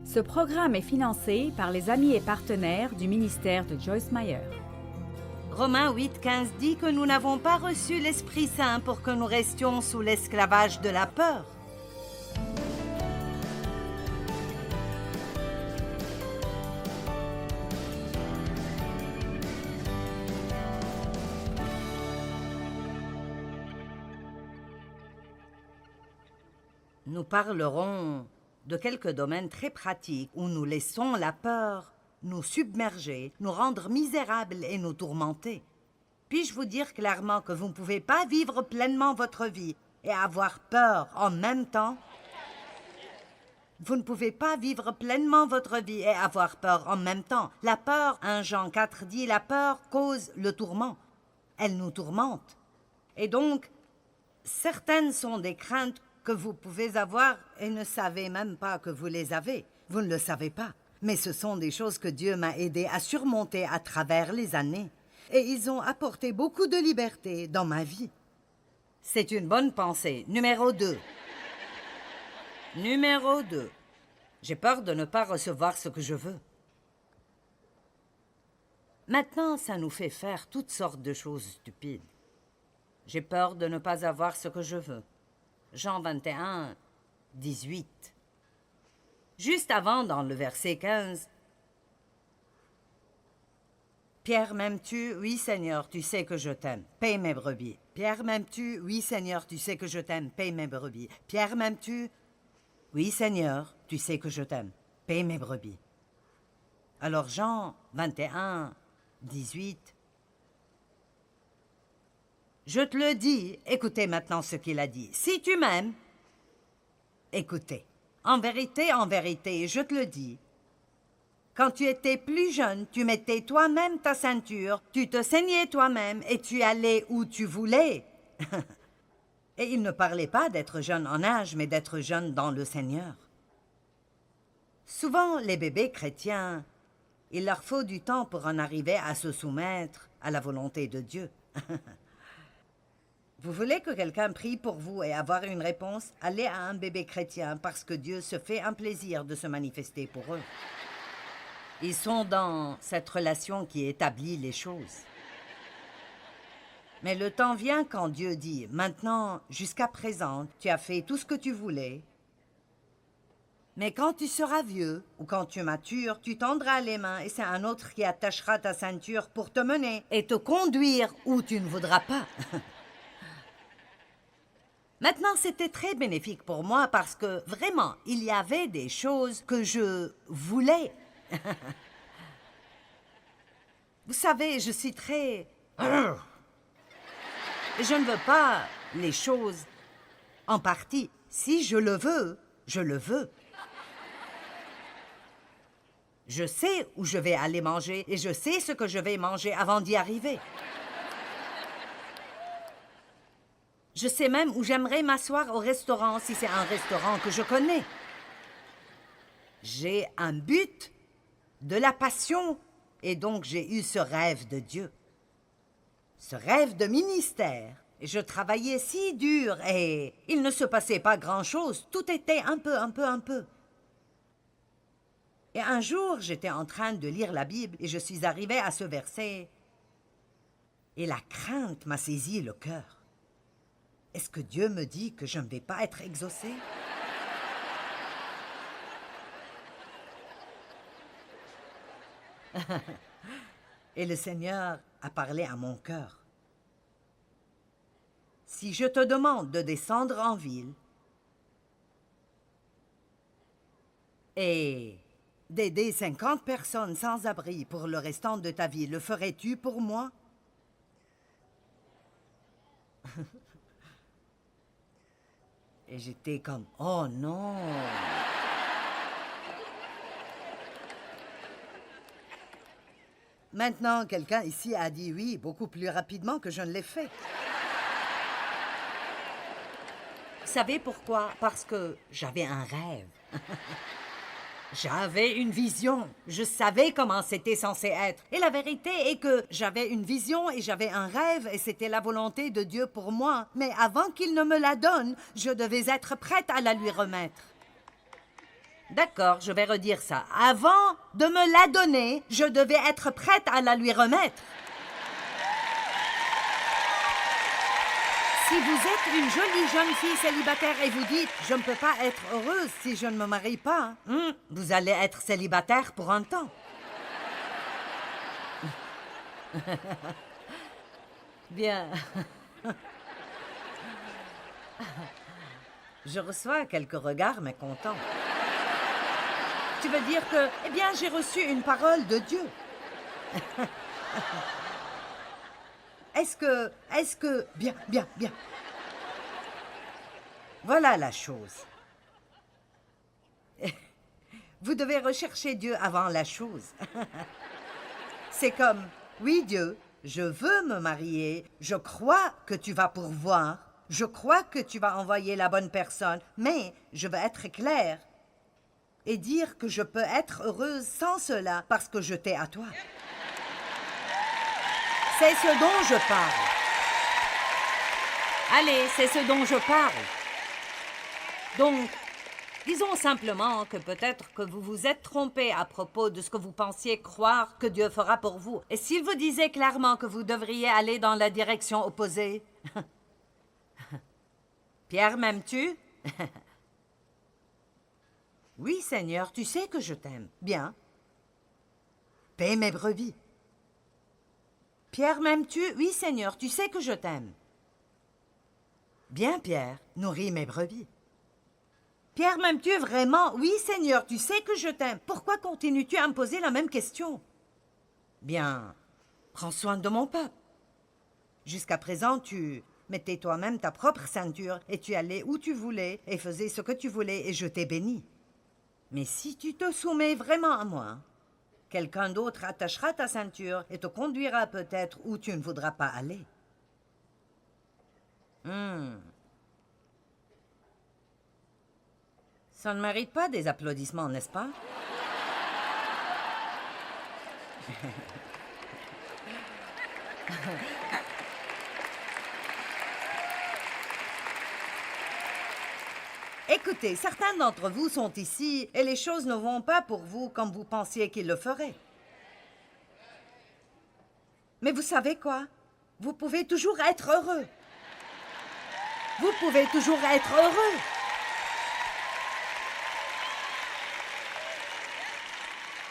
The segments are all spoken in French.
Ce programme est financé par les amis et partenaires du ministère de Joyce Meyer. Romains 8,15 dit que nous n'avons pas reçu l'Esprit Saint pour que nous restions sous l'esclavage de la peur. Nous parlerons de quelques domaines très pratiques où nous laissons la peur nous submerger, nous rendre misérables et nous tourmenter. Puis-je vous dire clairement que vous ne pouvez pas vivre pleinement votre vie et avoir peur en même temps? Vous ne pouvez pas vivre pleinement votre vie et avoir peur en même temps. La peur, 1 Jean 4 dit, la peur cause le tourment. Elle nous tourmente. Et donc, certaines sont des craintes que vous pouvez avoir et ne savez même pas que vous les avez. Vous ne le savez pas. Mais ce sont des choses que Dieu m'a aidé à surmonter à travers les années. Et ils ont apporté beaucoup de liberté dans ma vie. C'est une bonne pensée. Numéro 2. Numéro 2. J'ai peur de ne pas recevoir ce que je veux. Maintenant, ça nous fait faire toutes sortes de choses stupides. J'ai peur de ne pas avoir ce que je veux. Jean 21, 18. Juste avant, dans le verset 15, « Pierre, m'aimes-tu? Oui, Seigneur, tu sais que je t'aime. Paye mes brebis. Pierre, m'aimes-tu? Oui, Seigneur, tu sais que je t'aime. Paye mes brebis. Pierre, m'aimes-tu? Oui, Seigneur, tu sais que je t'aime. Paye mes brebis. » Alors Jean 21, 18. « Je te le dis, écoutez maintenant ce qu'il a dit. Si tu m'aimes, écoutez. En vérité, je te le dis. Quand tu étais plus jeune, tu mettais toi-même ta ceinture, tu te ceignais toi-même et tu allais où tu voulais. » Et il ne parlait pas d'être jeune en âge, mais d'être jeune dans le Seigneur. Souvent, les bébés chrétiens, il leur faut du temps pour en arriver à se soumettre à la volonté de Dieu. Vous voulez que quelqu'un prie pour vous et avoir une réponse? Allez à un bébé chrétien parce que Dieu se fait un plaisir de se manifester pour eux. Ils sont dans cette relation qui établit les choses. Mais le temps vient quand Dieu dit « Maintenant, jusqu'à présent, tu as fait tout ce que tu voulais. Mais quand tu seras vieux ou quand tu matures, tu tendras les mains et c'est un autre qui attachera ta ceinture pour te mener et te conduire où tu ne voudras pas. » Maintenant, c'était très bénéfique pour moi parce que, vraiment, il y avait des choses que je voulais. Vous savez, je suis très... Je ne veux pas les choses en partie. Si je le veux, je le veux. Je sais où je vais aller manger et je sais ce que je vais manger avant d'y arriver. Je sais même où j'aimerais m'asseoir au restaurant si c'est un restaurant que je connais. J'ai un but, de la passion, et donc j'ai eu ce rêve de Dieu. Ce rêve de ministère. Et je travaillais si dur et il ne se passait pas grand-chose. Tout était un peu. Et un jour, j'étais en train de lire la Bible et je suis arrivée à ce verset. Et la crainte m'a saisi le cœur. Est-ce que Dieu me dit que je ne vais pas être exaucée? Et le Seigneur a parlé à mon cœur. Si je te demande de descendre en ville et d'aider 50 personnes sans abri pour le restant de ta vie, le ferais-tu pour moi? Et j'étais comme, oh non! Maintenant, quelqu'un ici a dit oui beaucoup plus rapidement que je ne l'ai fait. Vous savez pourquoi? Parce que j'avais un rêve. J'avais une vision. Je savais comment c'était censé être. Et la vérité est que j'avais une vision et j'avais un rêve et c'était la volonté de Dieu pour moi. Mais avant qu'il ne me la donne, je devais être prête à la lui remettre. D'accord, je vais redire ça. Avant de me la donner, je devais être prête à la lui remettre. Si vous êtes une jolie jeune fille célibataire et vous dites « Je ne peux pas être heureuse si je ne me marie pas », vous allez être célibataire pour un temps. Bien. Je reçois quelques regards mécontents. Tu veux dire que, eh bien, j'ai reçu une parole de Dieu. Est-ce que... Bien. Voilà la chose. Vous devez rechercher Dieu avant la chose. C'est comme, oui Dieu, je veux me marier, je crois que tu vas pourvoir, je crois que tu vas envoyer la bonne personne, mais je veux être claire et dire que je peux être heureuse sans cela parce que je t'ai à toi. C'est ce dont je parle. Allez, c'est ce dont je parle. Donc, disons simplement que peut-être que vous vous êtes trompé à propos de ce que vous pensiez croire que Dieu fera pour vous. Et s'il vous disait clairement que vous devriez aller dans la direction opposée? Pierre, m'aimes-tu? Oui, Seigneur, tu sais que je t'aime. Bien. Paie mes brebis. Pierre, m'aimes-tu? Oui, Seigneur, tu sais que je t'aime. Bien, Pierre, nourris mes brebis. Pierre, m'aimes-tu vraiment? Oui, Seigneur, tu sais que je t'aime. Pourquoi continues-tu à me poser la même question? Bien, prends soin de mon peuple. Jusqu'à présent, tu mettais toi-même ta propre ceinture et tu allais où tu voulais et faisais ce que tu voulais et je t'ai béni. Mais si tu te soumets vraiment à moi, quelqu'un d'autre attachera ta ceinture et te conduira peut-être où tu ne voudras pas aller. Ça ne mérite pas des applaudissements, n'est-ce pas? Écoutez, certains d'entre vous sont ici et les choses ne vont pas pour vous comme vous pensiez qu'ils le feraient. Mais vous savez quoi? Vous pouvez toujours être heureux. Vous pouvez toujours être heureux.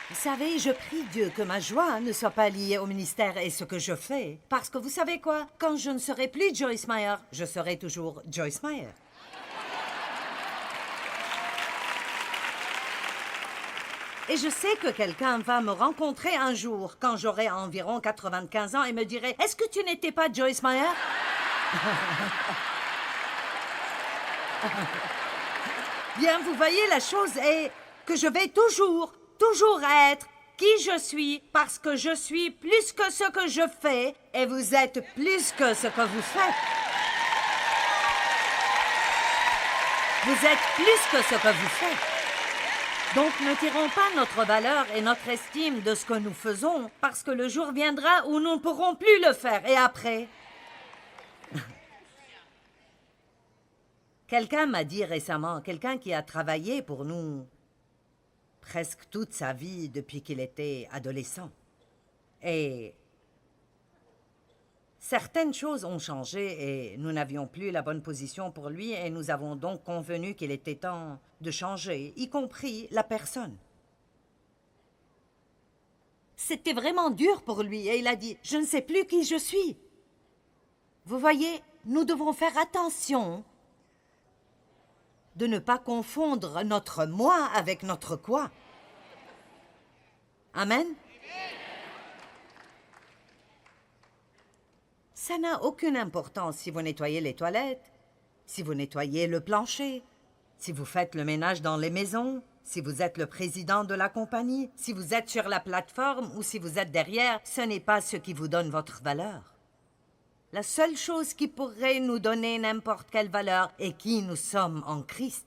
Vous savez, je prie Dieu que ma joie ne soit pas liée au ministère et ce que je fais. Parce que vous savez quoi? Quand je ne serai plus Joyce Meyer, je serai toujours Joyce Meyer. Et je sais que quelqu'un va me rencontrer un jour, quand j'aurai environ 95 ans, et me dirait « Est-ce que tu n'étais pas Joyce Meyer? » Bien, vous voyez, la chose est que je vais toujours être qui je suis, parce que je suis plus que ce que je fais, et vous êtes plus que ce que vous faites. Vous êtes plus que ce que vous faites. Donc, ne tirons pas notre valeur et notre estime de ce que nous faisons, parce que le jour viendra où nous ne pourrons plus le faire. Et après? Quelqu'un m'a dit récemment, quelqu'un qui a travaillé pour nous presque toute sa vie depuis qu'il était adolescent. Et certaines choses ont changé et nous n'avions plus la bonne position pour lui et nous avons donc convenu qu'il était temps de changer, y compris la personne. C'était vraiment dur pour lui et il a dit « Je ne sais plus qui je suis ». Vous voyez, nous devons faire attention de ne pas confondre notre moi avec notre quoi. Amen? Ça n'a aucune importance si vous nettoyez les toilettes, si vous nettoyez le plancher, si vous faites le ménage dans les maisons, si vous êtes le président de la compagnie, si vous êtes sur la plateforme ou si vous êtes derrière, ce n'est pas ce qui vous donne votre valeur. La seule chose qui pourrait nous donner n'importe quelle valeur est qui nous sommes en Christ.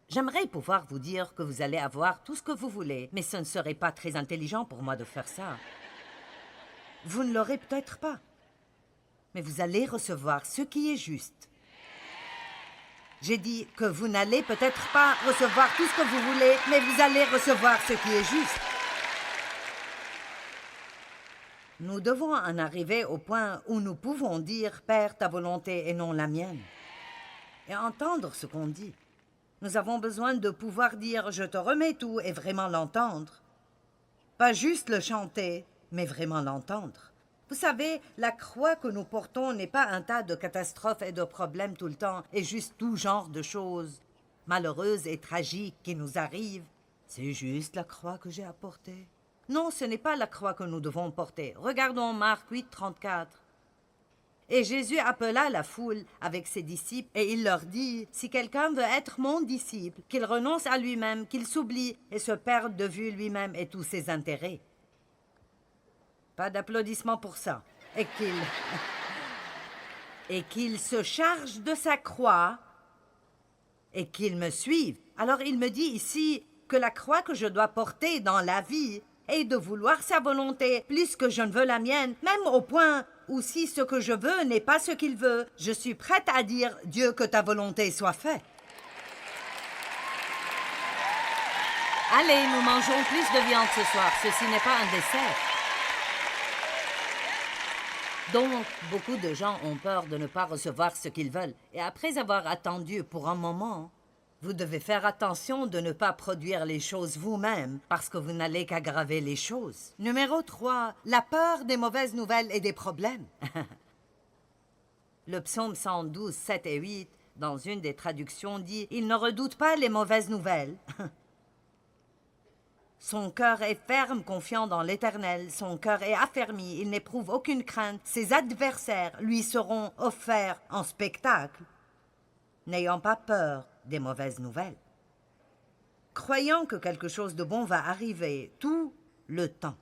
J'aimerais pouvoir vous dire que vous allez avoir tout ce que vous voulez, mais ce ne serait pas très intelligent pour moi de faire ça. vous ne l'aurez peut-être pas. Mais vous allez recevoir ce qui est juste. J'ai dit que vous n'allez peut-être pas recevoir tout ce que vous voulez, mais vous allez recevoir ce qui est juste. Nous devons en arriver au point où nous pouvons dire « Père, ta volonté et non la mienne » et entendre ce qu'on dit. Nous avons besoin de pouvoir dire « Je te remets tout » et vraiment l'entendre. Pas juste le chanter, mais vraiment l'entendre. Vous savez, la croix que nous portons n'est pas un tas de catastrophes et de problèmes tout le temps, et juste tout genre de choses malheureuses et tragiques qui nous arrivent. C'est juste la croix que j'ai à porter. Non, ce n'est pas la croix que nous devons porter. Regardons Marc 8, 34. Et Jésus appela la foule avec ses disciples, et il leur dit, « Si quelqu'un veut être mon disciple, qu'il renonce à lui-même, qu'il s'oublie et se perde de vue lui-même et tous ses intérêts. » Pas d'applaudissements pour ça. Et qu'il se charge de sa croix et qu'il me suive. Alors il me dit ici que la croix que je dois porter dans la vie est de vouloir sa volonté plus que je ne veux la mienne, même au point où si ce que je veux n'est pas ce qu'il veut, je suis prête à dire « Dieu, que ta volonté soit faite. » Allez, nous mangeons plus de viande ce soir. Ceci n'est pas un dessert. Donc, beaucoup de gens ont peur de ne pas recevoir ce qu'ils veulent. Et après avoir attendu pour un moment, vous devez faire attention de ne pas produire les choses vous-même, parce que vous n'allez qu'aggraver les choses. Numéro 3, la peur des mauvaises nouvelles et des problèmes. Le psaume 112, 7 et 8, dans une des traductions, dit « Il ne redoute pas les mauvaises nouvelles. » Son cœur est ferme, confiant dans l'Éternel. Son cœur est affermi, il n'éprouve aucune crainte. Ses adversaires lui seront offerts en spectacle, n'ayant pas peur des mauvaises nouvelles. Croyant que quelque chose de bon va arriver tout le temps.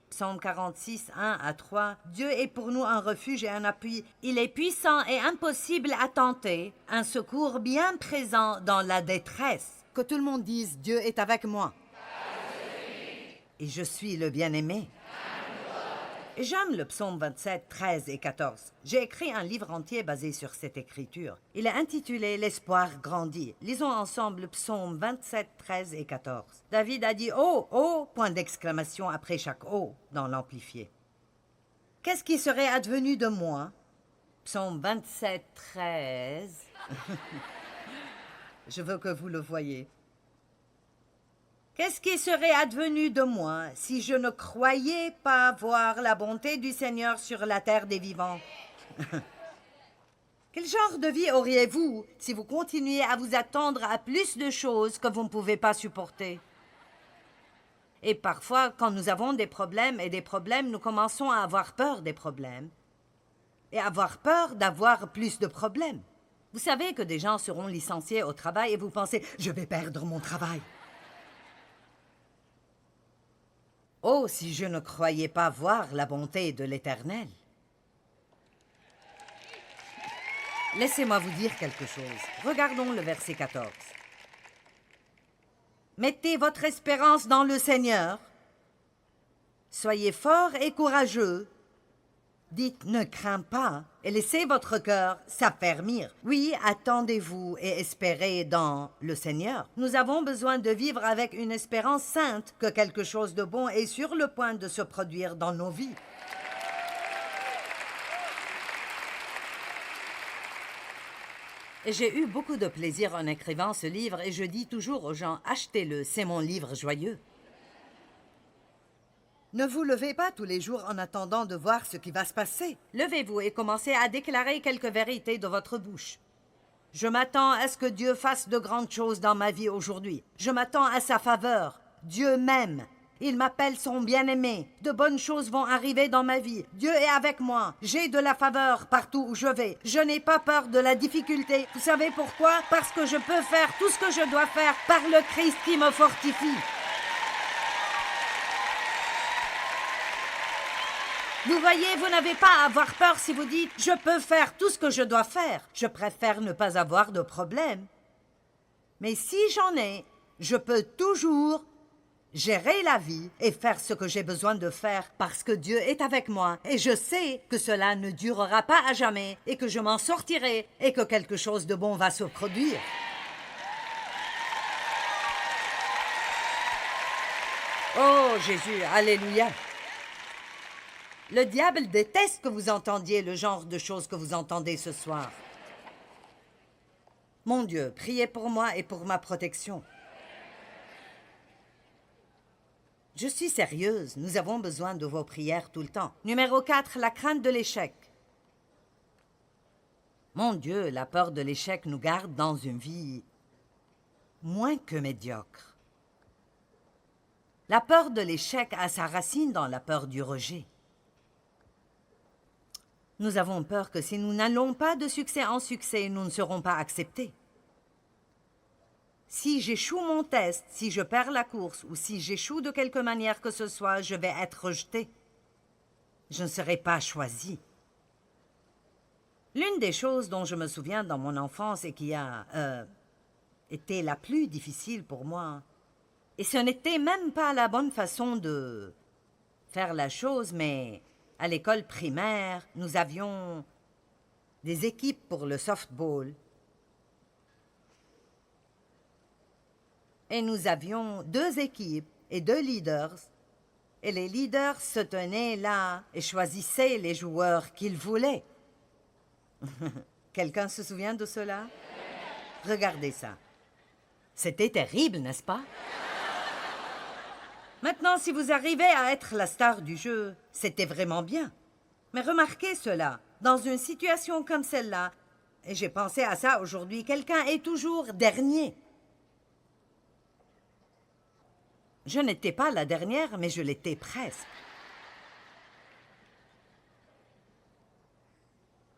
Psaume 46, 1 à 3. Dieu est pour nous un refuge et un appui. Il est puissant et impossible à tenter, un secours bien présent dans la détresse. Que tout le monde dise « Dieu est avec moi ». Et je suis le bien-aimé. J'aime le psaume 27, 13 et 14. J'ai écrit un livre entier basé sur cette écriture. Il est intitulé « L'espoir grandit ». Lisons ensemble le psaume 27, 13 et 14. David a dit « Oh, oh !» point d'exclamation après chaque « oh » dans l'amplifié. Qu'est-ce qui serait advenu de moi? Psaume 27, 13. Je veux que vous le voyiez. Qu'est-ce qui serait advenu de moi si je ne croyais pas voir la bonté du Seigneur sur la terre des vivants? Quel genre de vie auriez-vous si vous continuiez à vous attendre à plus de choses que vous ne pouvez pas supporter? Et parfois, quand nous avons des problèmes, nous commençons à avoir peur des problèmes et avoir peur d'avoir plus de problèmes. Vous savez que des gens seront licenciés au travail et vous pensez « Je vais perdre mon travail ». Oh, si je ne croyais pas voir la bonté de l'Éternel. Laissez-moi vous dire quelque chose. Regardons le verset 14. Mettez votre espérance dans le Seigneur. Soyez forts et courageux. Dites, ne crains pas, et laissez votre cœur s'affermir. Oui, attendez-vous et espérez dans le Seigneur. Nous avons besoin de vivre avec une espérance sainte que quelque chose de bon est sur le point de se produire dans nos vies. J'ai eu beaucoup de plaisir en écrivant ce livre et je dis toujours aux gens, achetez-le, c'est mon livre joyeux. Ne vous levez pas tous les jours en attendant de voir ce qui va se passer. Levez-vous et commencez à déclarer quelques vérités de votre bouche. Je m'attends à ce que Dieu fasse de grandes choses dans ma vie aujourd'hui. Je m'attends à sa faveur. Dieu m'aime. Il m'appelle son bien-aimé. De bonnes choses vont arriver dans ma vie. Dieu est avec moi. J'ai de la faveur partout où je vais. Je n'ai pas peur de la difficulté. Vous savez pourquoi? Parce que je peux faire tout ce que je dois faire par le Christ qui me fortifie. Vous voyez, vous n'avez pas à avoir peur si vous dites « Je peux faire tout ce que je dois faire. Je préfère ne pas avoir de problème. Mais si j'en ai, je peux toujours gérer la vie et faire ce que j'ai besoin de faire parce que Dieu est avec moi et je sais que cela ne durera pas à jamais et que je m'en sortirai et que quelque chose de bon va se produire. Oh Jésus, alléluia. Le diable déteste que vous entendiez le genre de choses que vous entendez ce soir. Mon Dieu, priez pour moi et pour ma protection. Je suis sérieuse, nous avons besoin de vos prières tout le temps. Numéro 4, la crainte de l'échec. Mon Dieu, la peur de l'échec nous garde dans une vie moins que médiocre. La peur de l'échec a sa racine dans la peur du rejet. Nous avons peur que si nous n'allons pas de succès en succès, nous ne serons pas acceptés. Si j'échoue mon test, si je perds la course ou si j'échoue de quelque manière que ce soit, je vais être rejeté. Je ne serai pas choisi. L'une des choses dont je me souviens dans mon enfance et qui a été la plus difficile pour moi, et ce n'était même pas la bonne façon de faire la chose, mais à l'école primaire, nous avions des équipes pour le softball. Et nous avions 2 équipes et 2 leaders. Et les leaders se tenaient là et choisissaient les joueurs qu'ils voulaient. Quelqu'un se souvient de cela? Regardez ça. C'était terrible, n'est-ce pas? Maintenant, si vous arrivez à être la star du jeu, c'était vraiment bien. Mais remarquez cela, dans une situation comme celle-là, et j'ai pensé à ça aujourd'hui, quelqu'un est toujours dernier. Je n'étais pas la dernière, mais je l'étais presque.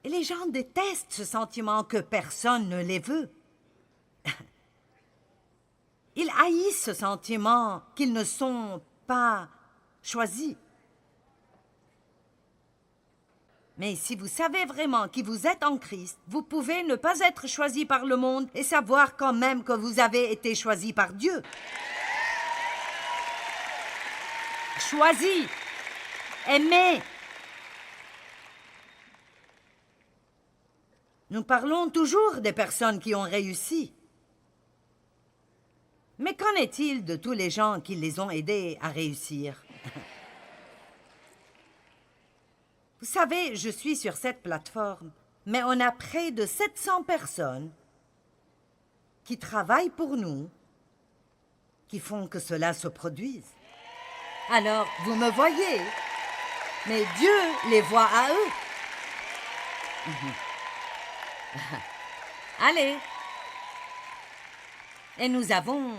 Et les gens détestent ce sentiment que personne ne les veut. Ils haïssent ce sentiment qu'ils ne sont pas choisis. Mais si vous savez vraiment qui vous êtes en Christ, vous pouvez ne pas être choisi par le monde et savoir quand même que vous avez été choisi par Dieu. Choisi, aimé. Nous parlons toujours des personnes qui ont réussi. Mais qu'en est-il de tous les gens qui les ont aidés à réussir? Vous savez, je suis sur cette plateforme, mais on a près de 700 personnes qui travaillent pour nous, qui font que cela se produise. Alors, vous me voyez, mais Dieu les voit à eux. Allez. Et nous avons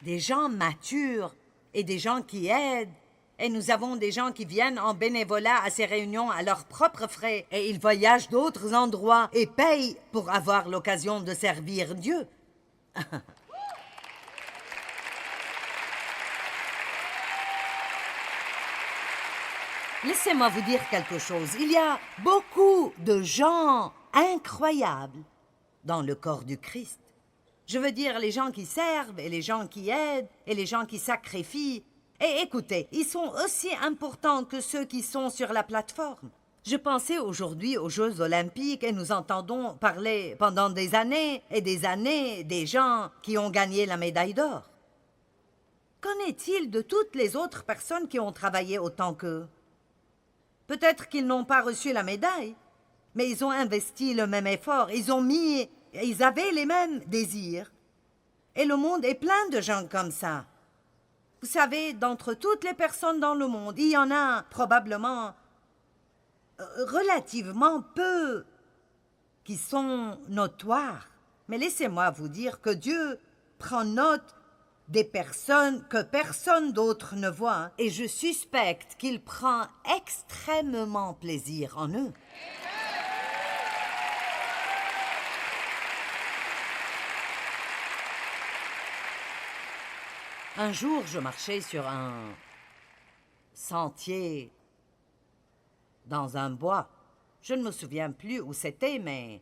des gens matures et des gens qui aident. Et nous avons des gens qui viennent en bénévolat à ces réunions à leurs propres frais. Et ils voyagent d'autres endroits et payent pour avoir l'occasion de servir Dieu. Laissez-moi vous dire quelque chose. Il y a beaucoup de gens incroyables dans le corps du Christ. Je veux dire les gens qui servent et les gens qui aident et les gens qui sacrifient. Et écoutez, ils sont aussi importants que ceux qui sont sur la plateforme. Je pensais aujourd'hui aux Jeux olympiques et nous entendons parler pendant des années et des années des gens qui ont gagné la médaille d'or. Qu'en est-il de toutes les autres personnes qui ont travaillé autant qu'eux? Peut-être qu'ils n'ont pas reçu la médaille, mais ils ont investi le même effort, ils avaient les mêmes désirs. Et le monde est plein de gens comme ça. Vous savez, d'entre toutes les personnes dans le monde, il y en a probablement relativement peu qui sont notoires. Mais laissez-moi vous dire que Dieu prend note des personnes que personne d'autre ne voit, et je suspecte qu'il prend extrêmement plaisir en eux. Un jour, je marchais sur un sentier dans un bois. Je ne me souviens plus où c'était, mais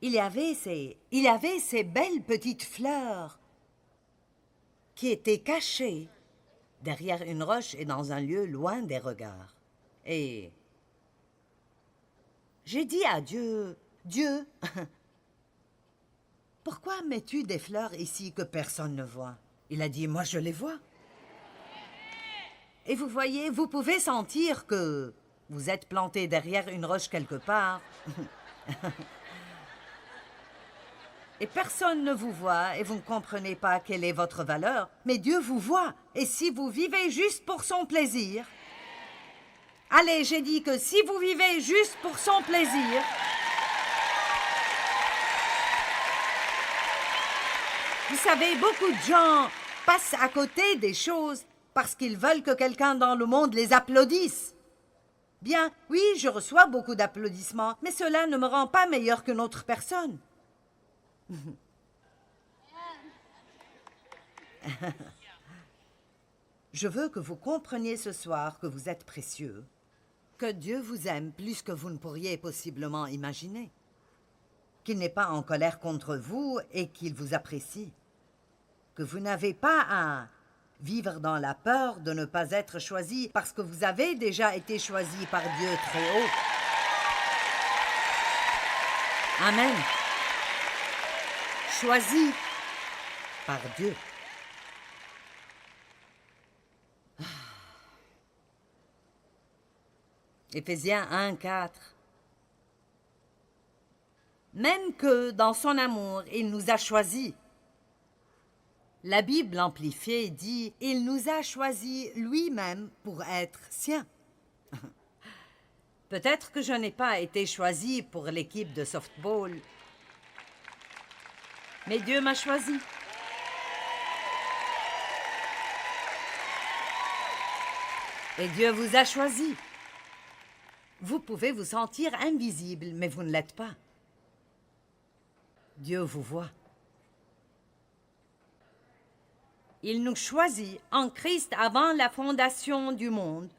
il y avait ces belles petites fleurs qui était caché derrière une roche et dans un lieu loin des regards. Et j'ai dit à Dieu, « Dieu, pourquoi mets-tu des fleurs ici que personne ne voit? » Il a dit, « Moi, je les vois. » Et vous voyez, vous pouvez sentir que vous êtes planté derrière une roche quelque part. Et personne ne vous voit et vous ne comprenez pas quelle est votre valeur. Mais Dieu vous voit. Et si vous vivez juste pour son plaisir... Allez, j'ai dit que si vous vivez juste pour son plaisir... Vous savez, beaucoup de gens passent à côté des choses parce qu'ils veulent que quelqu'un dans le monde les applaudisse. Bien, oui, je reçois beaucoup d'applaudissements, mais cela ne me rend pas meilleur qu'une autre personne. Je veux que vous compreniez ce soir que vous êtes précieux, que Dieu vous aime plus que vous ne pourriez possiblement imaginer, qu'il n'est pas en colère contre vous et qu'il vous apprécie, que vous n'avez pas à vivre dans la peur de ne pas être choisi parce que vous avez déjà été choisi par Dieu très haut. Amen. Choisi par Dieu. Éphésiens 1, 4. Même que dans son amour, il nous a choisis. La Bible amplifiée dit « Il nous a choisis lui-même pour être siens ». Peut-être que je n'ai pas été choisi pour l'équipe de softball, mais Dieu m'a choisi. Et Dieu vous a choisi. Vous pouvez vous sentir invisible, mais vous ne l'êtes pas. Dieu vous voit. Il nous choisit en Christ avant la fondation du monde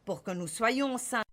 pour que nous soyons saints.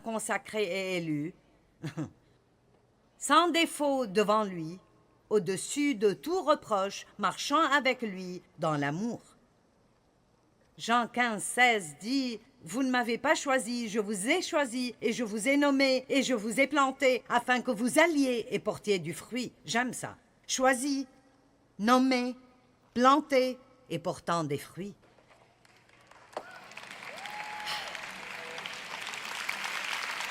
Consacré et élu, sans défaut devant lui, au-dessus de tout reproche, marchant avec lui dans l'amour. Jean 15, 16 dit « Vous ne m'avez pas choisi, je vous ai choisi, et je vous ai nommé, et je vous ai planté, afin que vous alliez et portiez du fruit. » J'aime ça. Choisi, nommé, planté et portant des fruits.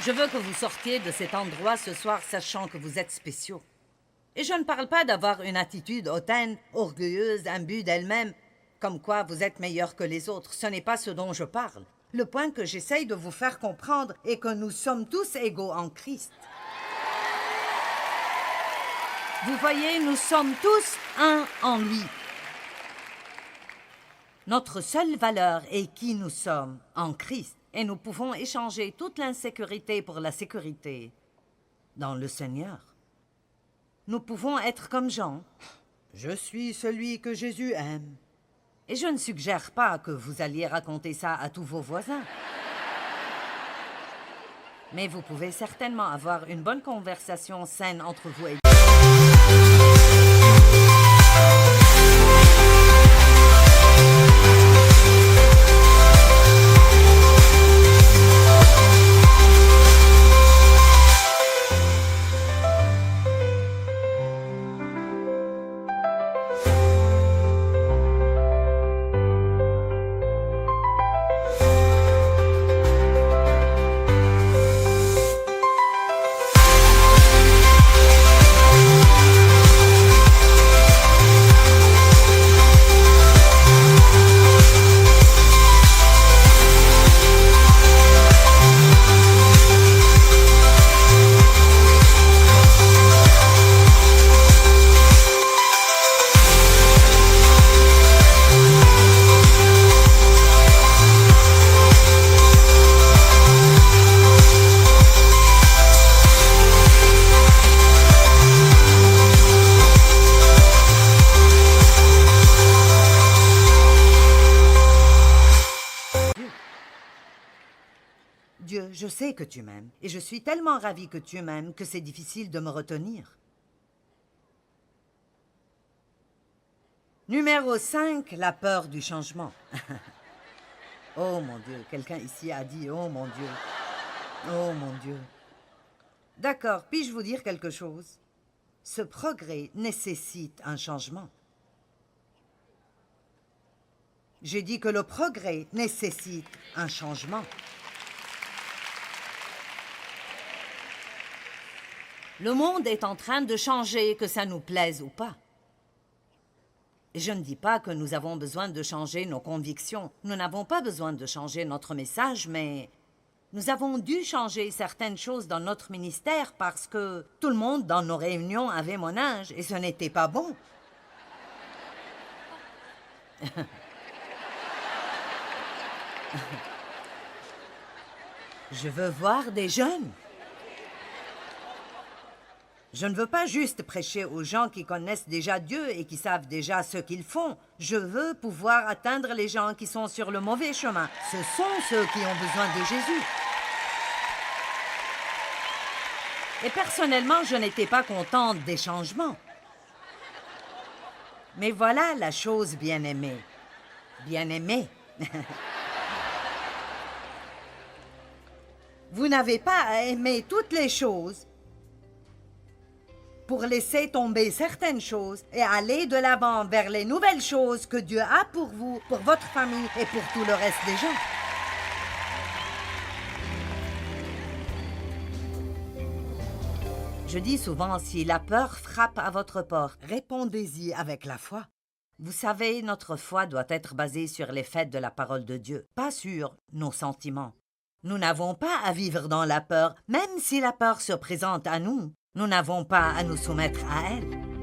Je veux que vous sortiez de cet endroit ce soir sachant que vous êtes spéciaux. Et je ne parle pas d'avoir une attitude hautaine, orgueilleuse, imbue d'elle-même, comme quoi vous êtes meilleur que les autres. Ce n'est pas ce dont je parle. Le point que j'essaye de vous faire comprendre est que nous sommes tous égaux en Christ. Vous voyez, nous sommes tous un en lui. Notre seule valeur est qui nous sommes en Christ. Et nous pouvons échanger toute l'insécurité pour la sécurité dans le Seigneur. Nous pouvons être comme Jean. Je suis celui que Jésus aime. Et je ne suggère pas que vous alliez raconter ça à tous vos voisins. Mais vous pouvez certainement avoir une bonne conversation saine entre vous et Je sais que tu m'aimes, et je suis tellement ravie que tu m'aimes que c'est difficile de me retenir. Numéro 5, la peur du changement. Oh mon Dieu, quelqu'un ici a dit « Oh mon Dieu, oh mon Dieu ». D'accord, puis-je vous dire quelque chose? Ce progrès nécessite un changement. J'ai dit que le progrès nécessite un changement. Le monde est en train de changer, que ça nous plaise ou pas. Et je ne dis pas que nous avons besoin de changer nos convictions. Nous n'avons pas besoin de changer notre message, mais nous avons dû changer certaines choses dans notre ministère parce que tout le monde dans nos réunions avait mon âge et ce n'était pas bon. Je veux voir des jeunes. Je ne veux pas juste prêcher aux gens qui connaissent déjà Dieu et qui savent déjà ce qu'ils font. Je veux pouvoir atteindre les gens qui sont sur le mauvais chemin. Ce sont ceux qui ont besoin de Jésus. Et personnellement, je n'étais pas contente des changements. Mais voilà la chose bien-aimée. Bien-aimée. Vous n'avez pas à aimer toutes les choses pour laisser tomber certaines choses et aller de l'avant vers les nouvelles choses que Dieu a pour vous, pour votre famille et pour tout le reste des gens. Je dis souvent, si la peur frappe à votre porte, répondez-y avec la foi. Vous savez, notre foi doit être basée sur les faits de la parole de Dieu, pas sur nos sentiments. Nous n'avons pas à vivre dans la peur, même si la peur se présente à nous. Nous n'avons pas à nous soumettre à elle.